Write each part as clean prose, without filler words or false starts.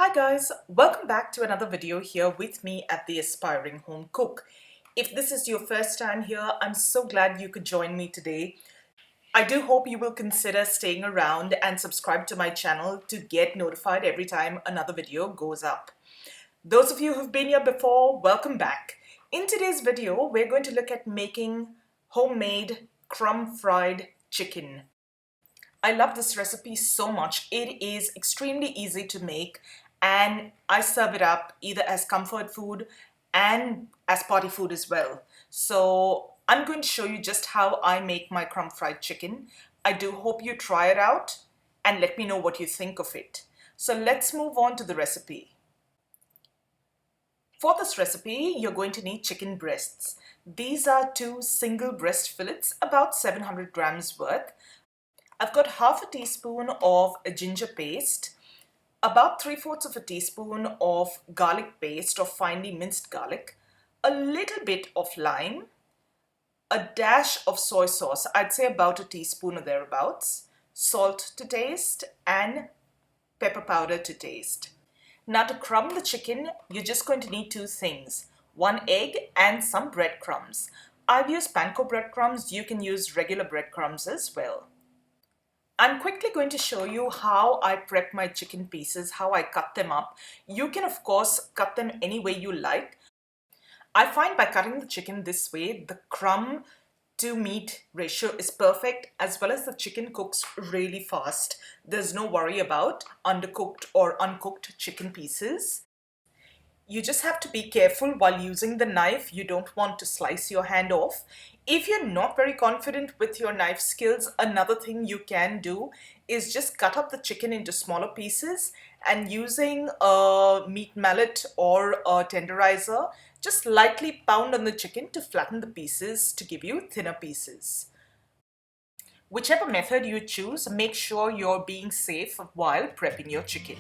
Hi guys, welcome back to another video here with me at the Aspiring Home Cook. If this is your first time here, I'm so glad you could join me today. I do hope you will consider staying around and subscribe to my channel to get notified every time another video goes up. Those of you who've been here before, welcome back. In today's video, we're going to look at making homemade crumb fried chicken. I love this recipe so much. It is extremely easy to make and I serve it up either as comfort food and as party food as well. So I'm going to show you just how I make my crumb fried chicken. I do hope you try it out and let me know what you think of it. So let's move on to the recipe. For this recipe, you're going to need chicken breasts. These are two single breast fillets, about 700 grams worth. I've got half a teaspoon of ginger paste, about 3/4 of a teaspoon of garlic paste or finely minced garlic, a little bit of lime, a dash of soy sauce, I'd say about a teaspoon or thereabouts, salt to taste, and pepper powder to taste. Now to crumb the chicken, you're just going to need two things, one egg and some breadcrumbs. I've used panko breadcrumbs, you can use regular breadcrumbs as well. I'm quickly going to show you how I prep my chicken pieces, how I cut them up. You can of course cut them any way you like. I find by cutting the chicken this way, the crumb to meat ratio is perfect, as well as the chicken cooks really fast. There's no worry about undercooked or uncooked chicken pieces. You just have to be careful while using the knife. You don't want to slice your hand off. If you're not very confident with your knife skills, another thing you can do is just cut up the chicken into smaller pieces and using a meat mallet or a tenderizer, just lightly pound on the chicken to flatten the pieces to give you thinner pieces. Whichever method you choose, make sure you're being safe while prepping your chicken.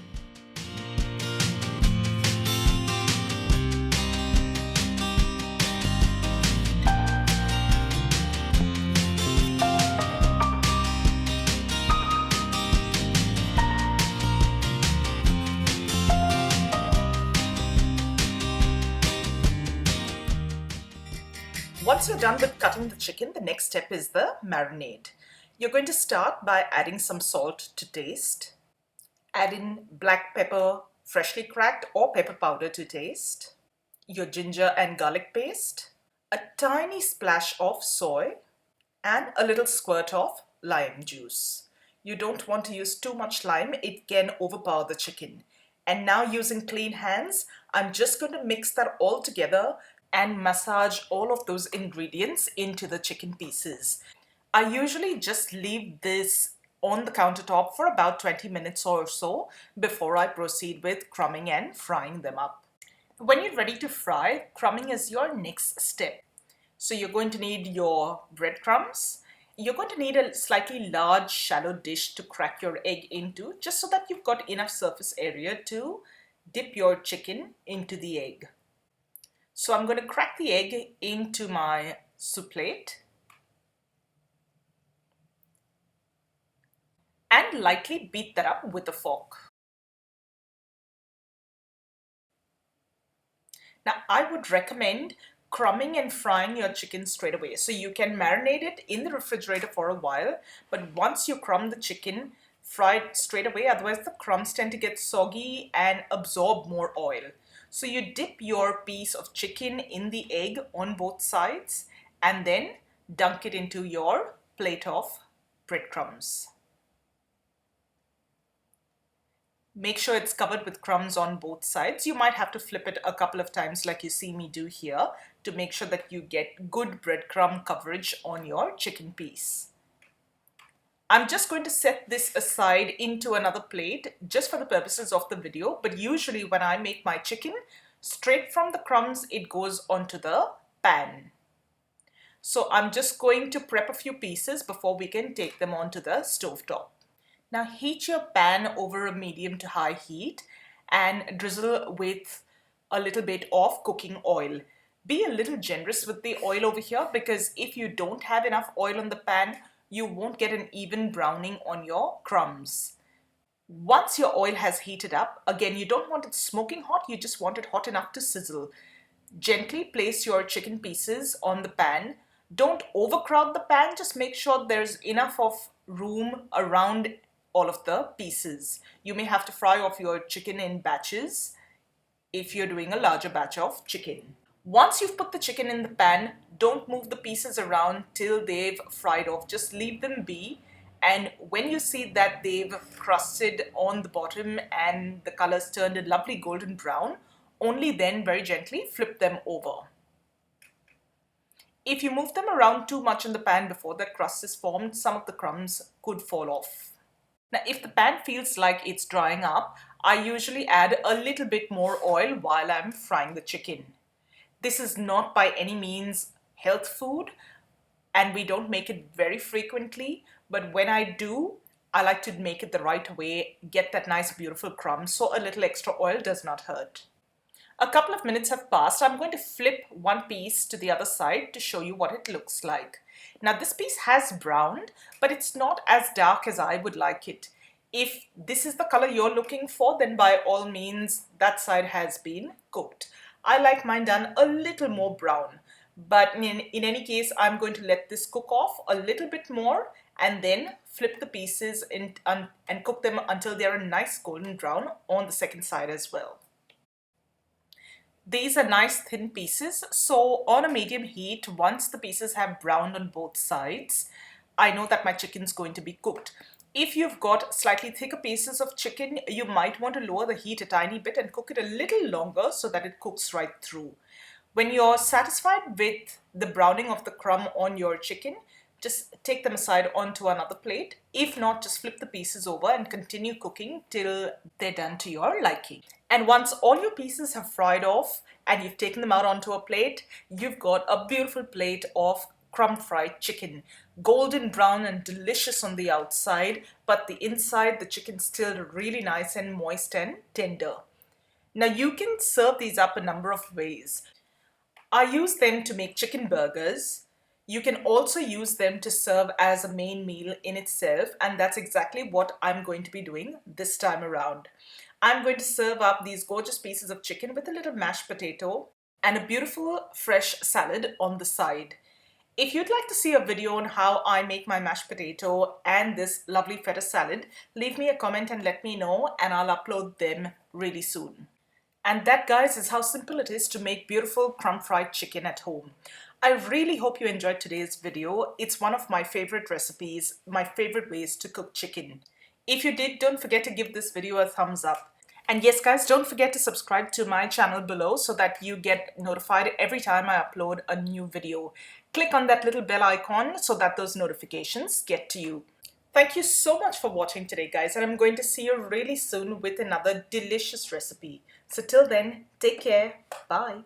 Once you're done with cutting the chicken, the next step is the marinade. You're going to start by adding some salt to taste. Add in black pepper, freshly cracked, or pepper powder to taste. Your ginger and garlic paste. A tiny splash of soy. And a little squirt of lime juice. You don't want to use too much lime, it can overpower the chicken. And now using clean hands, I'm just going to mix that all together and massage all of those ingredients into the chicken pieces. I usually just leave this on the countertop for about 20 minutes or so before I proceed with crumbing and frying them up. When you're ready to fry, crumbing is your next step. So you're going to need your breadcrumbs. You're going to need a slightly large shallow dish to crack your egg into, just so that you've got enough surface area to dip your chicken into the egg. So I'm going to crack the egg into my soup plate and lightly beat that up with a fork. Now I would recommend crumbing and frying your chicken straight away. So you can marinate it in the refrigerator for a while, but once you crumb the chicken, fry it straight away, otherwise the crumbs tend to get soggy and absorb more oil. So you dip your piece of chicken in the egg on both sides and then dunk it into your plate of breadcrumbs. Make sure it's covered with crumbs on both sides. You might have to flip it a couple of times like you see me do here to make sure that you get good breadcrumb coverage on your chicken piece. I'm just going to set this aside into another plate just for the purposes of the video, but usually when I make my chicken, straight from the crumbs it goes onto the pan. So I'm just going to prep a few pieces before we can take them onto the stovetop. Now heat your pan over a medium to high heat and drizzle with a little bit of cooking oil. Be a little generous with the oil over here, because if you don't have enough oil on the pan, you won't get an even browning on your crumbs. Once your oil has heated up, again, you don't want it smoking hot, you just want it hot enough to sizzle. Gently place your chicken pieces on the pan. Don't overcrowd the pan, just make sure there's enough of room around all of the pieces. You may have to fry off your chicken in batches if you're doing a larger batch of chicken. Once you've put the chicken in the pan, don't move the pieces around till they've fried off. Just leave them be. And when you see that they've crusted on the bottom and the color's turned a lovely golden brown, only then very gently flip them over. If you move them around too much in the pan before that crust is formed, some of the crumbs could fall off. Now, if the pan feels like it's drying up, I usually add a little bit more oil while I'm frying the chicken. This is not by any means health food, and we don't make it very frequently, but when I do, I like to make it the right way, get that nice beautiful crumb, so a little extra oil does not hurt. A couple of minutes have passed. I'm going to flip one piece to the other side to show you what it looks like. Now this piece has browned, but it's not as dark as I would like it. If this is the color you're looking for, then by all means, that side has been cooked. I like mine done a little more brown, but in any case, I'm going to let this cook off a little bit more and then flip the pieces and cook them until they're a nice golden brown on the second side as well. These are nice thin pieces, so on a medium heat, once the pieces have browned on both sides, I know that my chicken's going to be cooked. If you've got slightly thicker pieces of chicken, you might want to lower the heat a tiny bit and cook it a little longer so that it cooks right through. When you're satisfied with the browning of the crumb on your chicken, just take them aside onto another plate. If not, just flip the pieces over and continue cooking till they're done to your liking. And once all your pieces have fried off and you've taken them out onto a plate, you've got a beautiful plate of crumb fried chicken. Golden brown and delicious on the outside, but the inside, the chicken's still really nice and moist and tender. Now you can serve these up a number of ways. I use them to make chicken burgers. You can also use them to serve as a main meal in itself, and that's exactly what I'm going to be doing this time around. I'm going to serve up these gorgeous pieces of chicken with a little mashed potato and a beautiful fresh salad on the side. If you'd like to see a video on how I make my mashed potato and this lovely feta salad, leave me a comment and let me know, and I'll upload them really soon. And that, guys, is how simple it is to make beautiful crumb fried chicken at home. I really hope you enjoyed today's video. It's one of my favorite recipes, my favorite ways to cook chicken. If you did, don't forget to give this video a thumbs up. And yes, guys, don't forget to subscribe to my channel below so that you get notified every time I upload a new video. Click on that little bell icon so that those notifications get to you. Thank you so much for watching today, guys, and I'm going to see you really soon with another delicious recipe. So till then, take care. Bye.